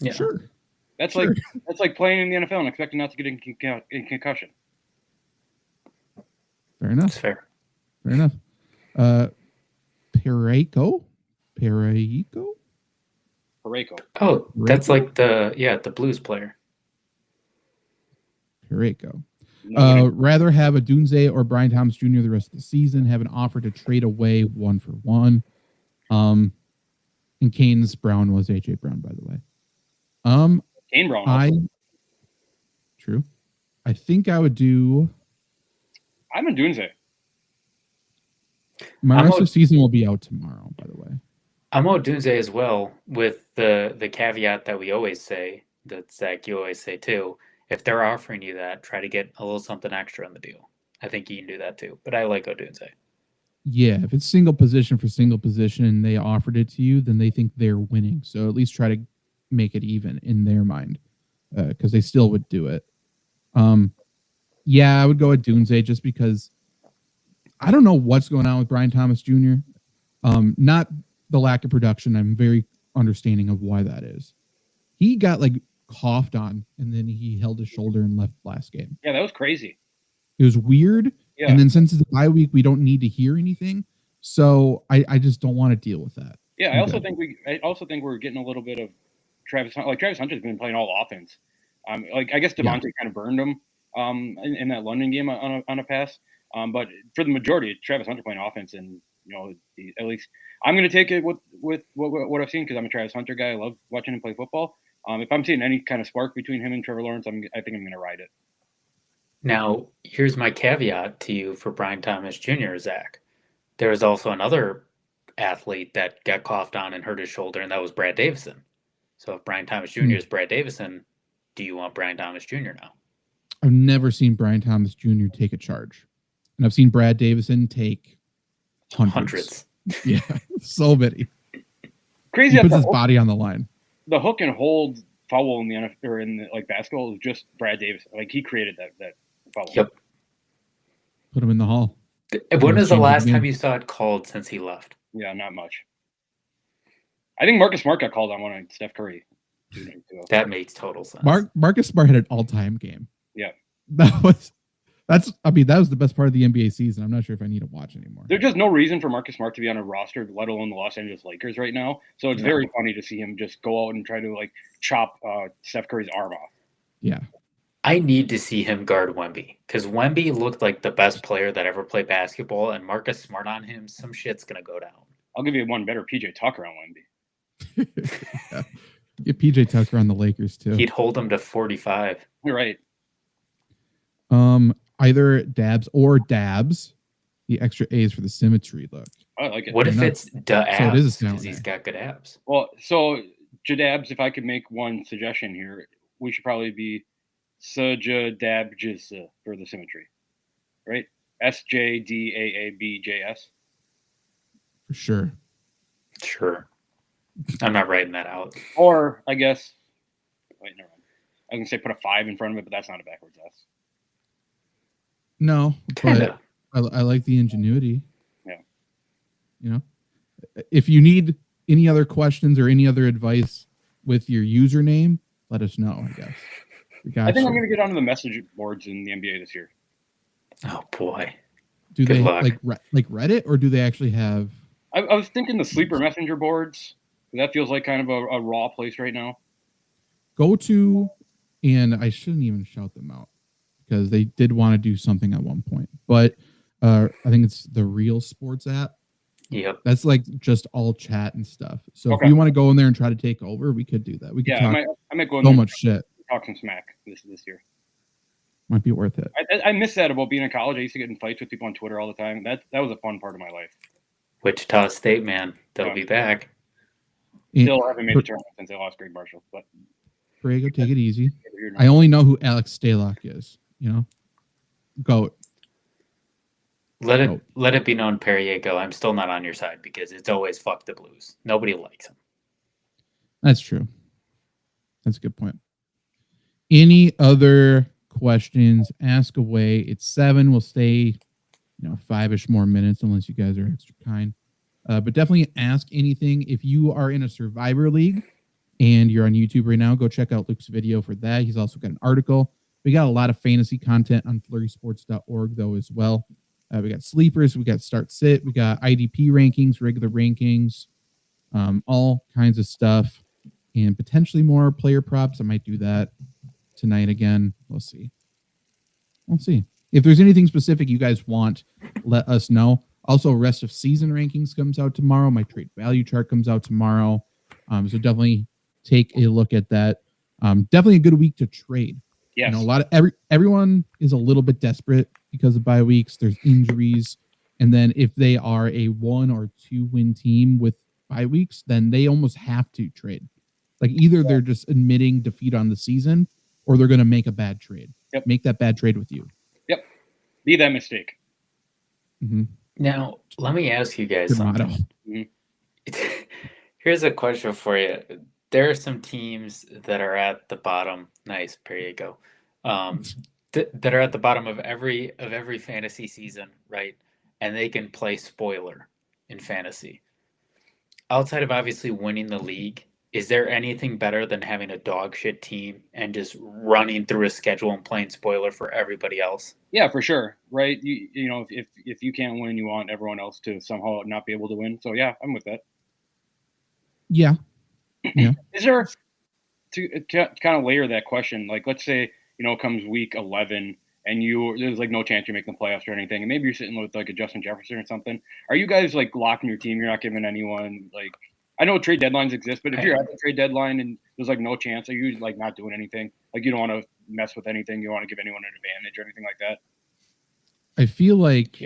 Yeah. Sure. That's like playing in the NFL and expecting not to get a concussion. Fair enough. That's fair. Fair enough. Parayko? Oh, that's like the blues player. Parayko. Rather have Odunze or Brian Thomas Jr. the rest of the season. Have an offer to trade away 1-for-1. And Kane's Brown was AJ Brown, by the way. Kane Brown. True. I think I would do. I'm in Dunze. My rest of the season will be out tomorrow, by the way. I'm on Dunze as well, with the caveat that we always say, that Zach, you always say too. If they're offering you that, try to get a little something extra on the deal. I think you can do that too. But I like Odunze. Yeah, if it's single position for single position and they offered it to you, then they think they're winning. So at least try to make it even in their mind, because they still would do it. Yeah, I would go with Dunze just because I don't know what's going on with Brian Thomas Jr. Not the lack of production. I'm very understanding of why that is. He got like coughed on and then he held his shoulder and left last game. Yeah, that was crazy. It was weird. Yeah. And then since it's a bye week, we don't need to hear anything. So I just don't want to deal with that. Yeah, I also think we're getting a little bit of Travis Hunter. Like Travis Hunter's been playing all offense. Like I guess Devontae kind of burned him in that London game on a pass. But for the majority, Travis Hunter playing offense, and at least I'm going to take it with what I've seen because I'm a Travis Hunter guy. I love watching him play football. If I'm seeing any kind of spark between him and Trevor Lawrence, I think I'm going to ride it. Now, here's my caveat to you for Brian Thomas Jr., Zach. There was also another athlete that got coughed on and hurt his shoulder, and that was Brad Davison. So if Brian Thomas Jr. is Brad Davison, do you want Brian Thomas Jr. now? I've never seen Brian Thomas Jr. take a charge. And I've seen Brad Davison take hundreds. Yeah, so many. Crazy. He puts his body on the line. The hook and hold foul in the NFL or in basketball is just Brad Davison. Like he created that foul. Yep. Put him in the hall. When was the last time you saw it called since he left? Yeah, not much. I think Marcus Smart got called on one on Steph Curry. That makes total sense. Marcus Smart had an all-time game. Yeah. That was the best part of the NBA season. I'm not sure if I need to watch anymore. There's just no reason for Marcus Smart to be on a roster, let alone the Los Angeles Lakers right now. So it's very funny to see him just go out and try to chop Steph Curry's arm off. Yeah. I need to see him guard Wemby because Wemby looked like the best player that ever played basketball, and Marcus Smart on him, some shit's going to go down. I'll give you one better, PJ Tucker on Wemby. Yeah. Get PJ Tucker on the Lakers too. He'd hold him to 45. You're right. Either Dabs or Dabs. The extra A's for the symmetry look. I like it. What if it's Dabs? So it is because he's got good abs. Well, so Jadabs, if I could make one suggestion here, we should probably be Sajadabjis for the symmetry, right? SJDAABJS. For sure. Sure. I'm not writing that out. Or I guess, wait, never mind. I can say put a 5 in front of it, but that's not a backwards S. No, but I like the ingenuity. Yeah. If you need any other questions or any other advice with your username, let us know, I guess. I think I'm going to get onto the message boards in the NBA this year. Oh, boy. Do Good they luck. like Reddit, or do they actually have... I was thinking the sleeper messenger boards. That feels like kind of a raw place right now. Go to, and I shouldn't even shout them out because they did want to do something at one point. But I think it's the Real Sports app. Yep. That's like just all chat and stuff. So if you want to go in there and try to take over, we could do that. We could talk I might go in so there much shit. Talk some smack this year. Might be worth it. I miss that about being in college. I used to get in fights with people on Twitter all the time. That was a fun part of my life. Wichita State, man. They'll be back. Still haven't made a tournament since they lost Greg Marshall. But Priego, take it easy. I only know who Alex Stalock is. Goat. Let it be known, Priego, I'm still not on your side because it's always fuck the Blues. Nobody likes him. That's true. That's a good point. Any other questions? Ask away. It's 7. We'll stay, 5-ish more minutes unless you guys are extra kind. But definitely ask anything. If you are in a Survivor League and you're on YouTube right now, go check out Luke's video for that. He's also got an article. We got a lot of fantasy content on flurrysports.org though as well. We got sleepers, we got start sit, we got IDP rankings, regular rankings, all kinds of stuff, and potentially more player props. I might do that tonight again. We'll see. If there's anything specific you guys want, let us know. Also, rest of season rankings comes out tomorrow. My trade value chart comes out tomorrow. So definitely take a look at that. Definitely a good week to trade. Yes. A lot of everyone is a little bit desperate because of bye weeks. There's injuries, and then if they are a 1 or 2 win team with bye weeks, then they almost have to trade. Like either they're just admitting defeat on the season, or they're going to make a bad trade. Yep. Make that bad trade with you. Yep. Be that mistake. Mm-hmm. Now, let me ask you guys Good something. Mm-hmm. Here's a question for you. There are some teams that are at the bottom. Nice, there you go. That are at the bottom of every fantasy season, right? And they can play spoiler in fantasy. Outside of obviously winning the league, is there anything better than having a dog shit team and just running through a schedule and playing spoiler for everybody else? Yeah, for sure. Right. If you can't win, you want everyone else to somehow not be able to win. So yeah, I'm with that. Yeah. Is there to kind of layer that question? Like, let's say, comes week 11 and there's like no chance you're making the playoffs or anything. And maybe you're sitting with like a Justin Jefferson or something. Are you guys like locking your team? You're not giving anyone like, I know trade deadlines exist, but if you're at the trade deadline and there's like no chance, are you like not doing anything? Like you don't want to mess with anything. You don't want to give anyone an advantage or anything like that. I feel like,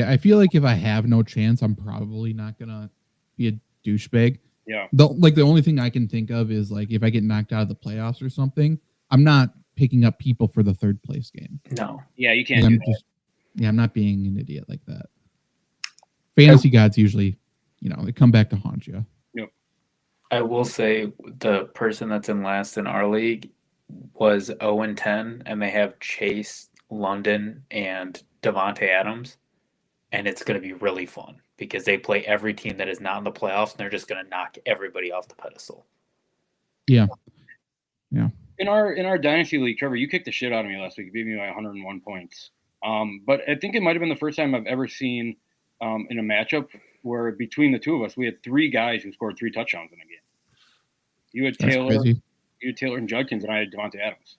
I feel like if I have no chance, I'm probably not going to be a douchebag. Yeah. The only thing I can think of is like if I get knocked out of the playoffs or something, I'm not picking up people for the third place game. No. Yeah, you can't do that. I'm not being an idiot like that. Fantasy gods usually, they come back to haunt you. Yep. I will say the person that's in last in our league was 0-10, and they have Chase, London, and Devontae Adams, and it's going to be really fun because they play every team that is not in the playoffs, and they're just going to knock everybody off the pedestal. Yeah. In our dynasty league, Trevor, you kicked the shit out of me last week. You beat me by 101 points. But I think it might have been the first time I've ever seen in a matchup where between the two of us, we had 3 guys who scored 3 touchdowns in a game. You had Taylor and Judkins, and I had Devontae Adams.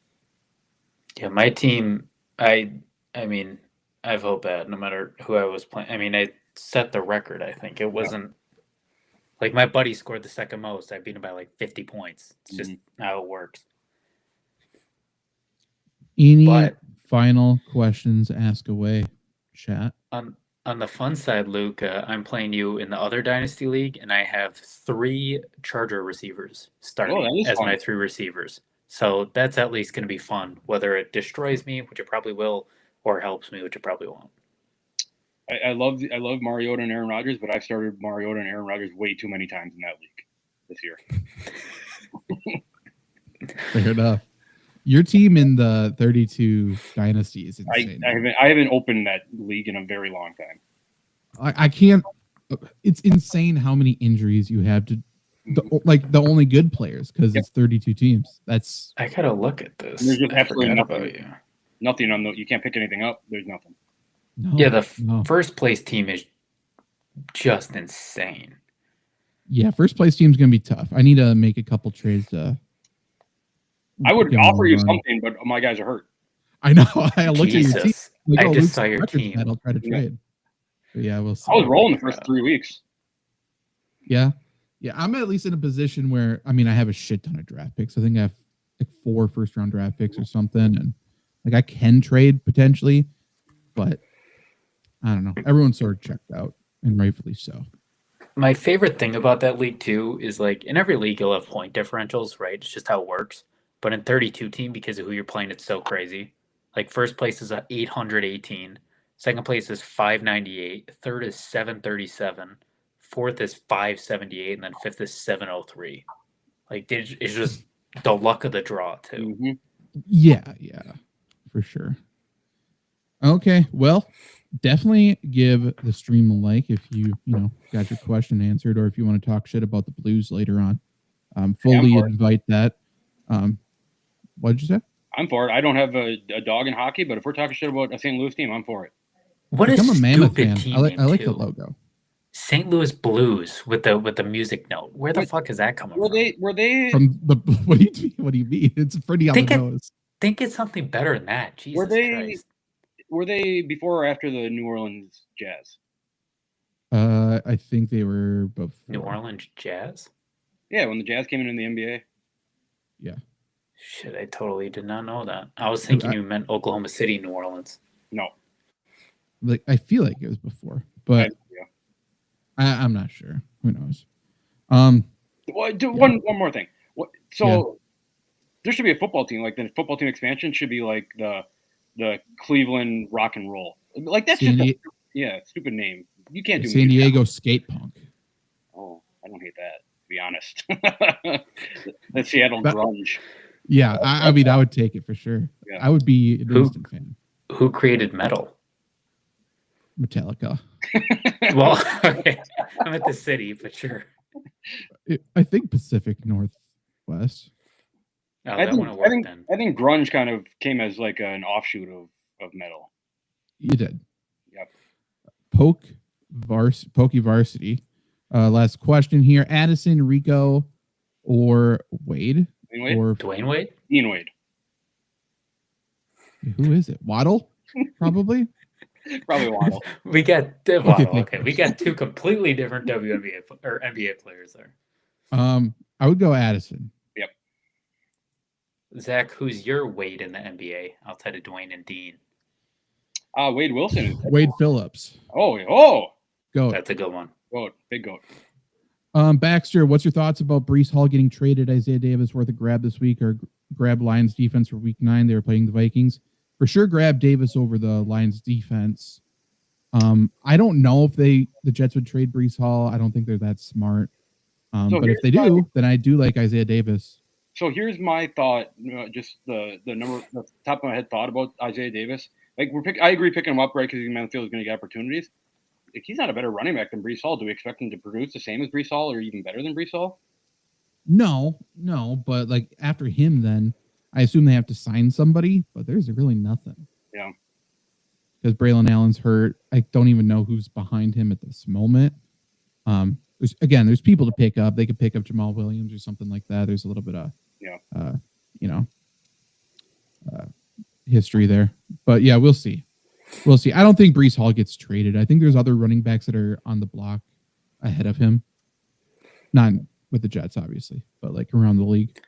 Yeah, my team, I mean, I felt bad no matter who I was playing. I mean, I set the record, I think. It wasn't like my buddy scored the second most. I beat him by like 50 points. It's just how it works. Any final questions? Ask away, chat. On the fun side, Luke, I'm playing you in the other Dynasty League, and I have 3 Charger receivers starting as my 3 receivers. So that's at least going to be fun, whether it destroys me, which it probably will, or helps me, which it probably won't. I love Mariota and Aaron Rodgers, but I've started Mariota and Aaron Rodgers way too many times in that league this year. Fair enough. Your team in the 32 dynasty is insane. I haven't opened that league in a very long time. I can't. It's insane how many injuries you have to the only good players because it's 32 teams. I gotta look at this. There's just absolutely nothing. Nothing on the. You can't pick anything up. There's nothing. No, first place team is just insane. Yeah, first place team's gonna be tough. I need to make a couple trades. I would offer you something, but my guys are hurt. I know. I looked at your team. I just saw your team. I'll try to trade. But yeah, we'll see. I was rolling the first 3 weeks. Yeah. I'm at least in a position where I have a shit ton of draft picks. I think I have like 4 first-round draft picks or something, and like I can trade potentially, but I don't know. Everyone's sort of checked out, and rightfully so. My favorite thing about that league too is like in every league you'll have point differentials, right? It's just how it works. but in 32 team, because of who you're playing, it's so crazy. Like first place is 818, second place is 598, third is 737, fourth is 578, and then fifth is 703. Like it's just the luck of the draw too. Mhm. Yeah, for sure. Okay, well, definitely give the stream a like if you got your question answered, or if you want to talk shit about the Blues later on. Fully invite that. What did you say? I'm for it. I don't have a dog in hockey, but if we're talking shit about a St. Louis team, I'm for it. What I'm a a Mammoth stupid fan. team! I like the logo. St. Louis Blues with the music note. Where the fuck is that coming from? Were they From the what do you mean? It's pretty on the nose. Think it's something better than that. Jesus Christ. Were they before or after the New Orleans Jazz? I think they were before. New Orleans Jazz? Yeah, when the Jazz came in the NBA. Yeah. Shit, I totally did not know that. I was thinking you meant Oklahoma City, New Orleans. No. Like I feel like it was before, but I'm not sure. Who knows? One more thing. There should be a football team. Like the football team expansion should be like the Cleveland Rock and Roll. Like that's stupid name. You can't do San Diego Skate Punk. Oh, I don't hate that, to be honest. That's Seattle grunge. Yeah, I mean, I would take it for sure. Yeah. I would be an instant fan. Who created metal? Metallica. Well, okay. I'm at the city, but sure. I think Pacific Northwest. Oh, I think grunge kind of came as like an offshoot of metal. You did. Yep. Pokey Varsity. Last question here. Addison, Rico, or Wade? Dwayne Wade? Ian Wade. Who is it? Waddle? Probably? Probably Waddle. We got Waddle. Okay. We got two completely different WNBA or NBA players there. I would go Addison. Yep. Zach, who's your Wade in the NBA outside of Dwayne and Dean? Wade Wilson. Wade Phillips. Oh. Goat. That's a good one. Goat. Big goat. Baxter, what's your thoughts about Breece Hall getting traded? Isaiah Davis worth a grab this week, or grab Lions defense for week 9? They were playing the Vikings. For sure, grab Davis over the Lions defense. I don't know if the Jets would trade Breece Hall. I don't think they're that smart. But if they do, then I do like Isaiah Davis. So here's my thought, just the top of my head thought about Isaiah Davis. Like I agree picking him up, right, because Manfield is going to get opportunities. Like, he's not a better running back than Breece Hall. Do we expect him to produce the same as Breece Hall or even better than Breece Hall? No, but like after him, then I assume they have to sign somebody, but there's really nothing. Yeah. Because Braylon Allen's hurt. I don't even know who's behind him at this moment. There's people to pick up. They could pick up Jamal Williams or something like that. There's a little bit of history there. But yeah, we'll see. I don't think Breece Hall gets traded. I think there's other running backs that are on the block ahead of him. Not with the Jets, obviously, but like around the league.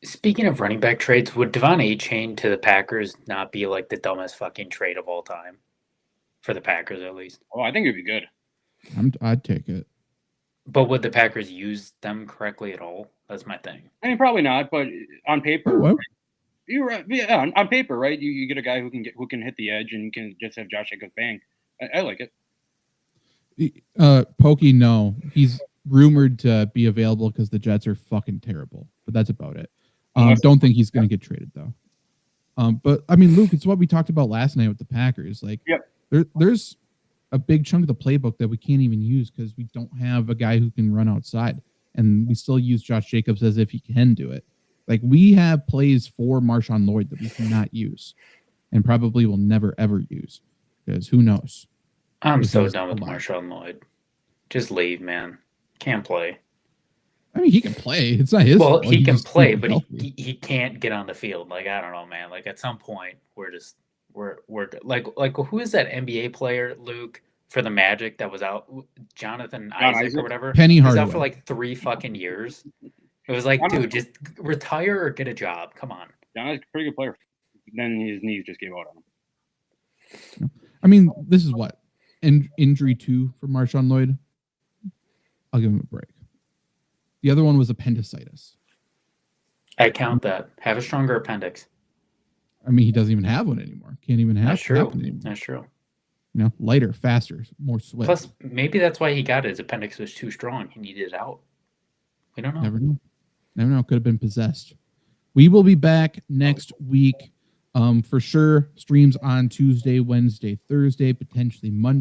Speaking of running back trades, would Devon Achane to the Packers not be like the dumbest fucking trade of all time? For the Packers, at least. Oh, I think it'd be good. I'd take it. But would the Packers use them correctly at all? That's my thing. I mean, probably not, but on paper, what? You're right. Yeah, on paper, right? You get a guy who can hit the edge and can just have Josh Jacobs bang. I like it. Pokey, no, he's rumored to be available because the Jets are fucking terrible. But that's about it. Don't think he's going to get traded though. But I mean, Luke, it's what we talked about last night with the Packers. Like, there's a big chunk of the playbook that we can't even use because we don't have a guy who can run outside, and we still use Josh Jacobs as if he can do it. Like, we have plays for Marshawn Lloyd that we cannot use and probably will never, ever use because who knows? I'm so done with Marshawn Lloyd. Just leave, man. Can't play. I mean, he can play. It's not his fault. He can play, but he can't get on the field. Like, I don't know, man. Like, at some point, we're like who is that NBA player, Luke, for the Magic that was out? Jonathan Isaac or whatever? Penny Hardaway. He was out for like 3 fucking years. It was like, dude, just retire or get a job. Come on. John is a pretty good player. Then his knees just gave out on him. I mean, this is what? Injury 2 for Marshawn Lloyd? I'll give him a break. The other one was appendicitis. I count that. Have a stronger appendix. I mean, he doesn't even have one anymore. Can't even have That's true. one anymore. That's true. You know, lighter, faster, more swift. Plus, maybe that's why he got it. His appendix was too strong. He needed it out. We don't know. Never know. Never know. Could have been possessed. We will be back next week. For sure. Streams on Tuesday, Wednesday, Thursday, potentially Monday.